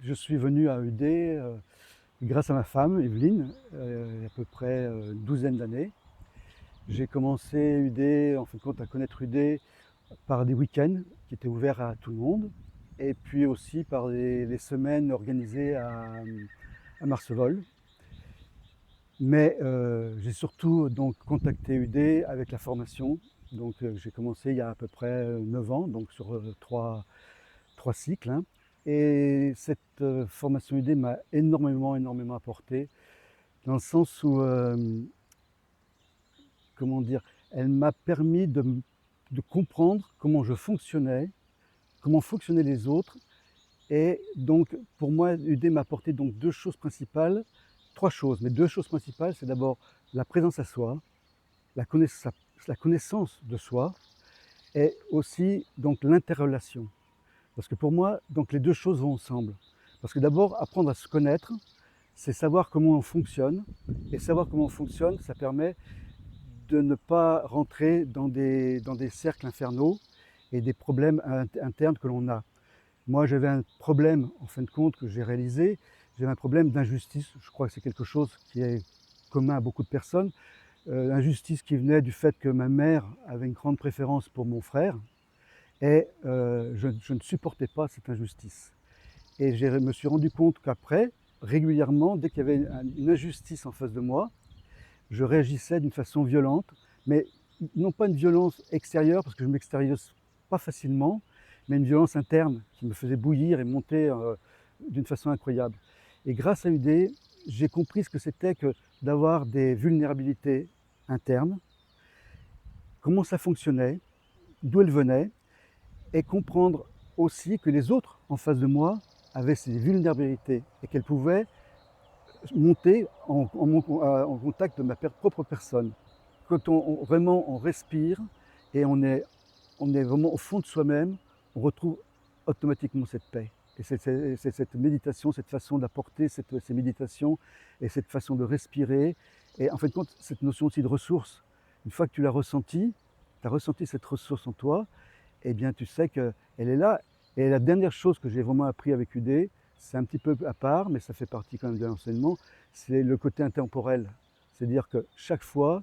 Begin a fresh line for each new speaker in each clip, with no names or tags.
je suis venu à UD grâce à ma femme, Evelyne, il y a à peu près une douzaine d'années. J'ai commencé UD, en fin de compte, à connaître UD par des week-ends qui étaient ouverts à tout le monde, et puis aussi par les semaines organisées à Marsevolles. Mais j'ai surtout donc contacté UD avec la formation. Donc j'ai commencé il y a à peu près 9 ans, donc sur trois cycles, hein. Et cette formation UD m'a énormément apporté, dans le sens où, comment dire, elle m'a permis de comprendre comment je fonctionnais, comment fonctionnaient les autres. Et donc, pour moi, UD m'a apporté donc deux choses principales, trois choses, mais deux choses principales, c'est d'abord la présence à soi, la connaissance de soi, et aussi donc l'interrelation. Parce que pour moi, donc les deux choses vont ensemble. Parce que d'abord, apprendre à se connaître, c'est savoir comment on fonctionne. Et savoir comment on fonctionne, ça permet de ne pas rentrer dans des cercles infernaux et des problèmes internes que l'on a. Moi, j'avais un problème, en fin de compte, que j'ai réalisé. J'avais un problème d'injustice. Je crois que c'est quelque chose qui est commun à beaucoup de personnes. L'injustice qui venait du fait que ma mère avait une grande préférence pour mon frère. Et je ne supportais pas cette injustice. Et je me suis rendu compte qu'après, régulièrement, dès qu'il y avait une injustice en face de moi, je réagissais d'une façon violente, mais non pas une violence extérieure, parce que je ne m'extériorise pas facilement, mais une violence interne qui me faisait bouillir et monter d'une façon incroyable. Et grâce à UD, j'ai compris ce que c'était que d'avoir des vulnérabilités internes, comment ça fonctionnait, d'où elles venaient, et comprendre aussi que les autres en face de moi avaient ces vulnérabilités et qu'elles pouvaient monter en contact de ma propre personne. Quand vraiment on respire et on est vraiment au fond de soi-même, on retrouve automatiquement cette paix. Et c'est cette méditation, cette façon d'apporter ces méditations et cette façon de respirer. Et en fin de compte, cette notion aussi de ressource, une fois que tu l'as ressentie, tu as ressenti cette ressource en toi, eh bien tu sais qu'elle est là. Et la dernière chose que j'ai vraiment appris avec UD, c'est un petit peu à part, mais ça fait partie quand même de l'enseignement, c'est le côté intemporel. C'est-à-dire que chaque fois,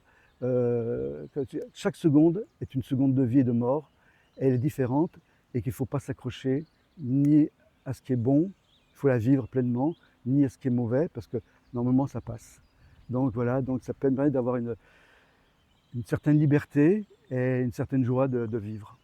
chaque seconde est une seconde de vie et de mort, elle est différente, et qu'il ne faut pas s'accrocher ni à ce qui est bon, il faut la vivre pleinement, ni à ce qui est mauvais, parce que normalement ça passe. Donc voilà, donc ça permet d'avoir une certaine liberté et une certaine joie de vivre.